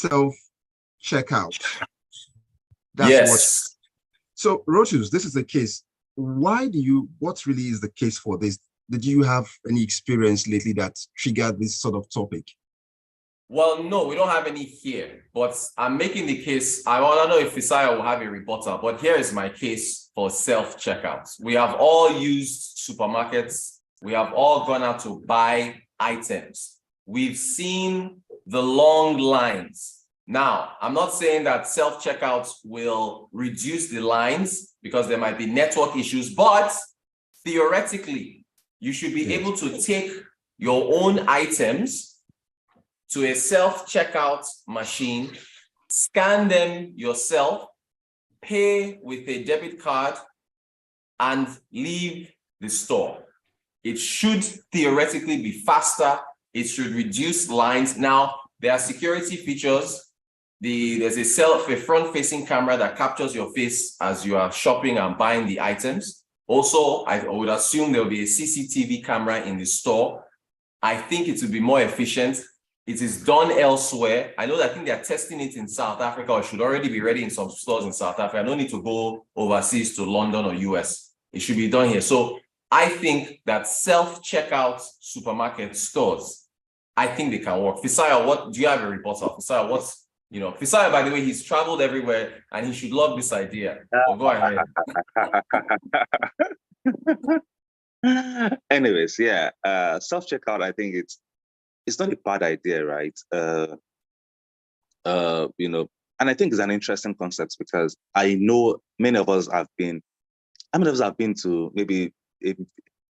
self-checkout. That's what. Yes. So, Rotus, this is the case. What really is the case for this? Did you have any experience lately that triggered this sort of topic? Well, no, we don't have any here, but I'm making the case. I don't know if Fisayo will have a rebuttal, but here is my case for self-checkouts. We have all used supermarkets. We have all gone out to buy items. We've seen the long lines. Now, I'm not saying that self-checkouts will reduce the lines because there might be network issues, but theoretically, you should be able to take your own items to a self-checkout machine, scan them yourself, pay with a debit card, and leave the store. It should theoretically be faster. It should reduce lines. Now, there are security features. There's a front-facing camera that captures your face as you are shopping and buying the items. Also, I would assume there will be a CCTV camera in the store. I think it will be more efficient. It is done elsewhere. I think they're testing it in South Africa, or should already be ready in some stores in South Africa. I don't need to go overseas to London or US. It should be done here. So I think that self-checkout supermarket stores, I think they can work. Fisayo, what do you have a report of? Fisayo, Fisayo, by the way, he's traveled everywhere and he should love this idea. So go ahead. Anyways, yeah, self-checkout, I think it's not a bad idea, right? And I think it's an interesting concept because I know many of us have been to maybe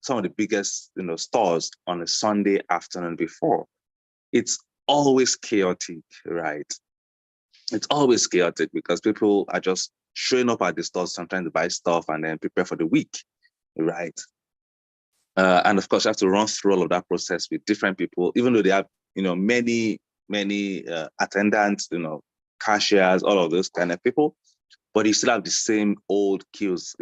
some of the biggest, stores on a Sunday afternoon before. It's always chaotic, right? It's always chaotic because people are just showing up at the stores sometimes to buy stuff and then prepare for the week, right? And of course, you have to run through all of that process with different people, even though they have, many attendants, cashiers, all of those kind of people, but you still have the same old queues,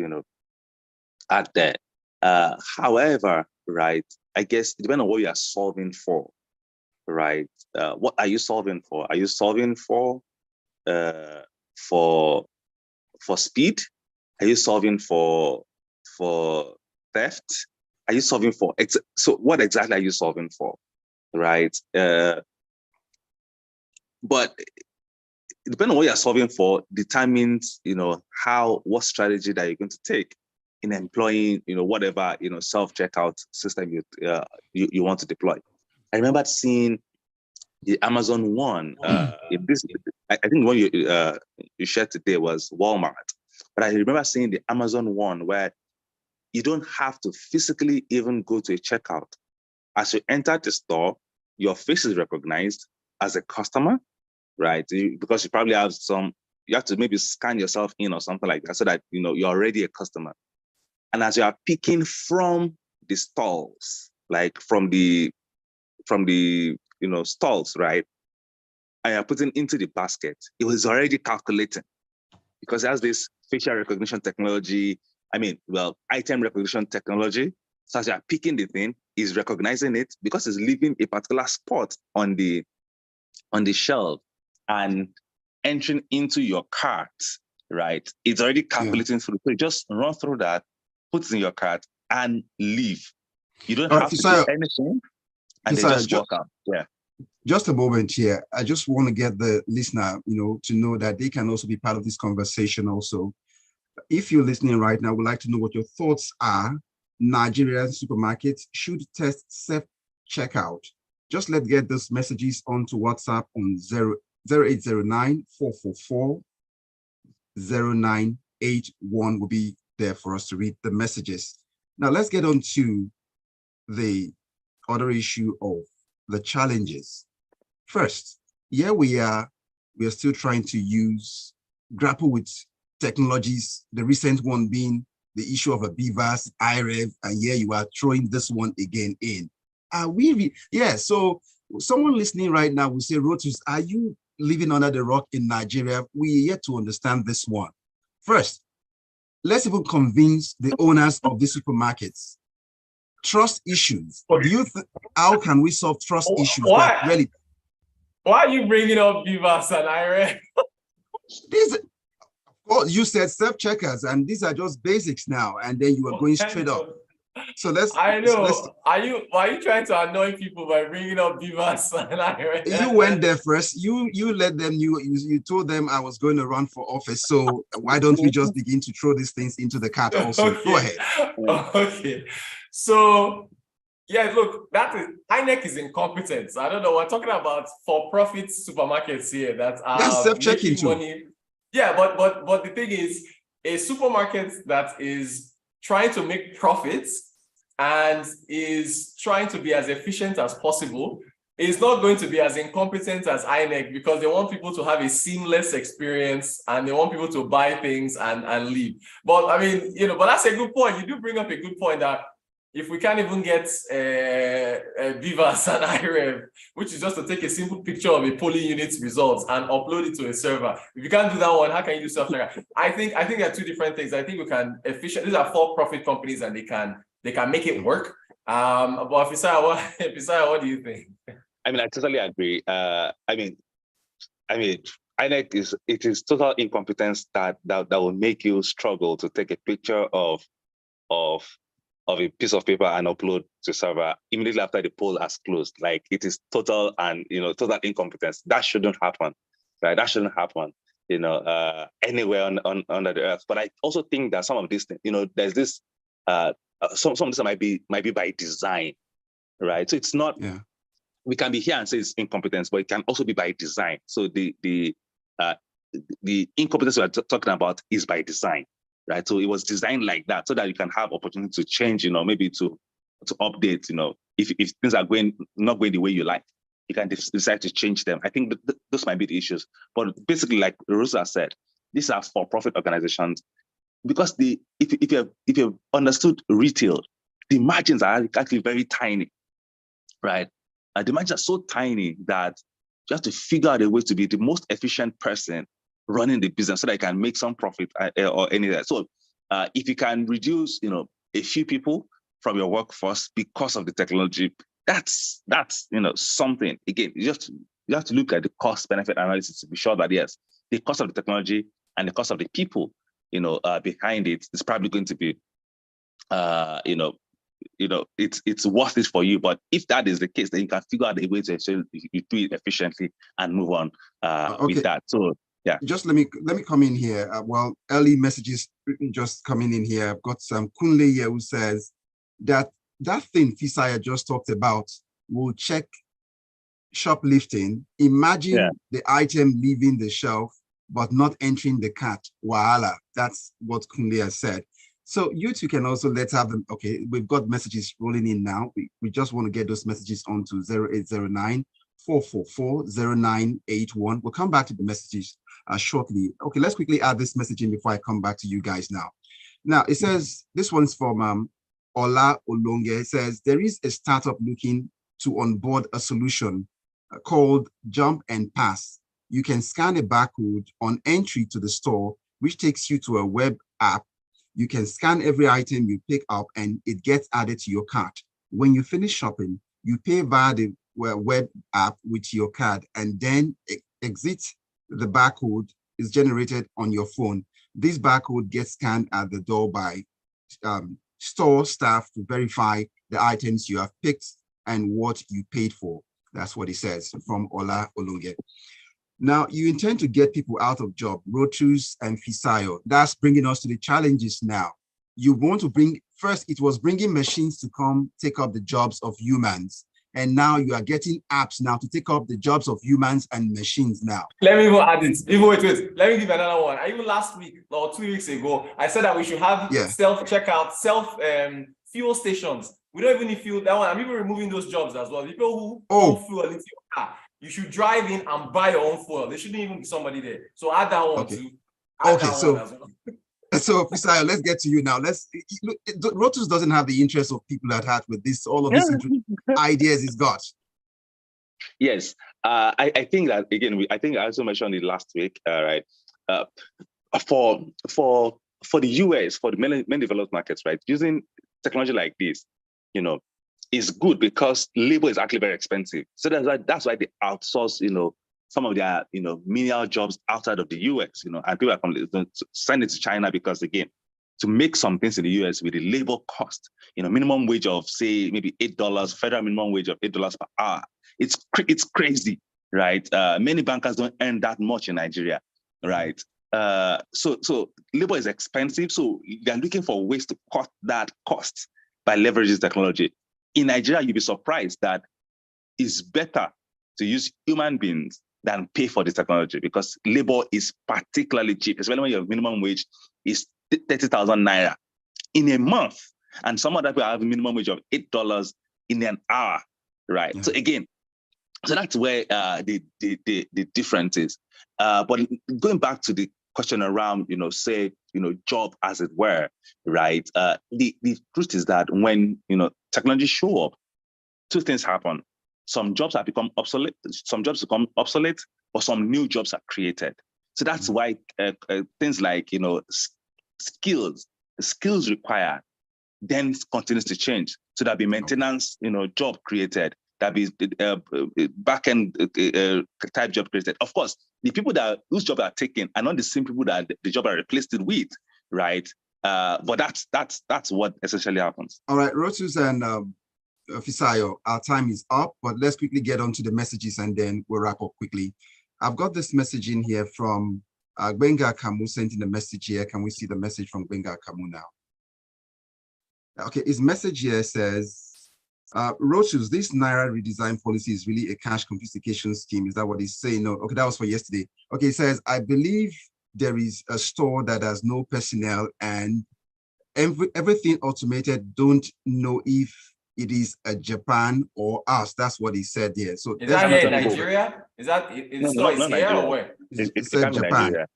out there. However, right, I guess it depends on what you are solving for, right? What are you solving for? Are you solving for speed? Are you solving for theft? Are you solving for so what exactly are you solving for, right? But depending on what you're solving for determines, what strategy that you're going to take in employing, whatever, self-checkout system you want to deploy. I remember seeing the Amazon one. I think the one you shared today was Walmart, but I remember seeing the Amazon one where you don't have to physically even go to a checkout. As you enter the store, your face is recognized as a customer, right? Because you probably have you have to maybe scan yourself in or something like that so that, you're already a customer. And as you are picking from the stalls, like from the stalls, right? And you're putting into the basket, it was already calculating because it has this facial recognition technology, item recognition technology. So as you're picking the thing, is recognizing it because it's leaving a particular spot on the shelf and entering into your cart, right? It's already calculating through. So you just run through that, put it in your cart, and leave. You don't have to do anything, and they just walk out. Yeah. Just a moment here. I just want to get the listener, to know that they can also be part of this conversation also. If you're listening right now, we'd like to know what your thoughts are. Nigerian supermarkets should test self-checkout. Just let's get those messages onto WhatsApp on 0809 444 0981 will be there for us to read the messages. Now let's get on to the other issue of the challenges. First, here we are still trying to grapple with technologies, the recent one being the issue of a BVAS, IREV, and here you are throwing this one again in. So someone listening right now will say, Rotus, are you living under the rock in Nigeria? We are yet to understand this one. First, let's even convince the owners of the supermarkets. Trust issues. How can we solve trust issues? Why? That really, Why are you bringing up Vivas and Ira? These, well, you said self-checkers, and these are just basics now, and then you are going straight up. So let's I know. Are you trying to annoy people by bringing up Vivas and Ira? you went there first. You let them. You told them I was going to run for office. So why don't we just begin to throw these things into the cat also? Okay. Go ahead. Okay. So yeah, look, that is INEC is incompetent. I don't know. We're talking about for-profit supermarkets here that That's are self-checking making too. money. Yeah, but the thing is, a supermarket that is trying to make profits and is trying to be as efficient as possible is not going to be as incompetent as INEC because they want people to have a seamless experience and they want people to buy things and leave. But I mean, but that's a good point. You do bring up a good point that if we can't even get Vivas and IREV, which is just to take a simple picture of a polling unit's results and upload it to a server. If you can't do that one, how can you do self-checkout? I think there are two different things. I think we can these are for-profit companies and they can make it work. But Fisayo, what do you think? I mean, I totally agree. I mean, INEC is total incompetence that will make you struggle to take a picture of a piece of paper and upload to server immediately after the poll has closed. Like it is total total incompetence. That shouldn't happen, right? That shouldn't happen, anywhere under the earth. But I also think that some of these things, there's this some of this might be by design, right? So it's not. Yeah. We can be here and say it's incompetence, but it can also be by design. So the incompetence we're talking about is by design, right? So it was designed like that so that you can have opportunity to change, maybe to update, if things are not going the way you like, you can decide to change them. I think those might be the issues. But basically, like Rosa said, these are for-profit organizations because if you've understood retail, the margins are actually very tiny, right? The margins are so tiny that you have to figure out a way to be the most efficient person running the business so that you can make some profit or anything. So if you can reduce, a few people from your workforce because of the technology, that's something. Again, you have to look at the cost benefit analysis to be sure that yes, the cost of the technology and the cost of the people, behind it is probably going to be, it's worth it for you. But if that is the case, then you can figure out a way to do it efficiently and move on with that. So yeah. Just let me come in here. Well, early messages just coming in here. I've got some Kunle here who says that thing Fisayo just talked about will check shoplifting. Imagine the item leaving the shelf but not entering the cart. Wahala. That's what Kunle has said. So you two can also let's have them. Okay, we've got messages rolling in now. We just want to get those messages onto 0809 444 0981. We'll come back to the messages shortly. Okay, let's quickly add this message in before I come back to you guys now. Now, it says, this one's from Ola Olonge. It says, there is a startup looking to onboard a solution called Jump and Pass. You can scan a barcode on entry to the store, which takes you to a web app. You can scan every item you pick up and it gets added to your cart. When you finish shopping, you pay via the web app with your card and then exit. The barcode is generated on your phone. This barcode gets scanned at the door by store staff to verify the items you have picked and what you paid for. That's what it says from Ola Olonge. Now, you intend to get people out of job, Rotus and Fisayo. That's bringing us to the challenges now. You want to first it was bringing machines to come take up the jobs of humans. And now you are getting apps now to take up the jobs of humans and machines now. Let me even add it. Wait. Let me give another one. Even last week or 2 weeks ago, I said that we should have self-checkout, fuel stations. We don't even need fuel. That one, I'm even removing those jobs as well. People who pump fuel into your car. You should drive in and buy your own fuel. There shouldn't even be somebody there. So add that one too. So Fisayo, let's get to you now. Rotus doesn't have the interest of people at heart with all of these ideas he's got. Yes, I think that again. I think I also mentioned it last week. Right, for the US, for the many developed markets, right, using technology like this, is good because labor is actually very expensive. So that's why they outsource, some of their, menial jobs outside of the US, and people are to send it to China because, again, to make some things in the US with the labor cost, minimum wage of, say, maybe $8, federal minimum wage of $8 per hour. It's crazy, right? Many bankers don't earn that much in Nigeria, right? So labor is expensive. So they're looking for ways to cut that cost by leveraging technology. In Nigeria, you'll be surprised that it's better to use human beings than pay for the technology because labor is particularly cheap, especially when your minimum wage is 30,000 naira in a month. And some other people have a minimum wage of $8 in an hour, right? Yeah. So again, that's where the difference is. But going back to the question around, job as it were, right? The truth is that when, technology show up, two things happen. Some jobs have become obsolete, or some new jobs are created. So that's why things like, skills required then continues to change. So there'll be maintenance, job created. There'll be back-end type job created. Of course, the people whose jobs are taken are not the same people that the job are replaced with, right? But that's what essentially happens. All right, Rotus and Fisayo, our time is up, but let's quickly get on to the messages and then we'll wrap up quickly. I've got this message in here from Gbenga Kamu sent in a message here. Can we see the message from Gbenga Kamu now? Okay, his message here says, Rotus, this Naira redesign policy is really a cash confiscation scheme. Is that what he's saying? No, okay, that was for yesterday. Okay, he says, I believe there is a store that has no personnel and everything automated. Don't know if it is a Japan or us. That's what he said here. So is that here in Nigeria? Is that the store is here or where? It said Japan. Nigeria.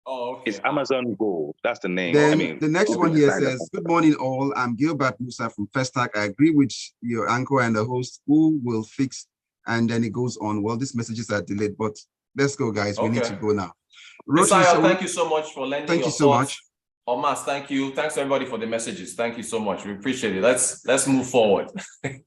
Oh, okay. It's Amazon Go. That's the name. Then the next one here says, good morning all. I'm Gilbert Musa from Festac. I agree with your anchor and the host who will fix. And then it goes on. Well, these messages are delayed, but let's go, guys. We need to go now. Fisayo, thank you so much for lending your thoughts. Thank you so much. Omas, thank you. Thanks everybody for the messages. Thank you so much. We appreciate it. Let's move forward.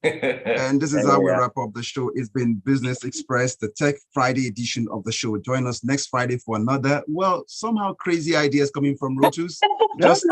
And this is how we wrap up the show. It's been Business Express, the Tech Friday edition of the show. Join us next Friday for another, well, somehow crazy ideas coming from Rotus. Just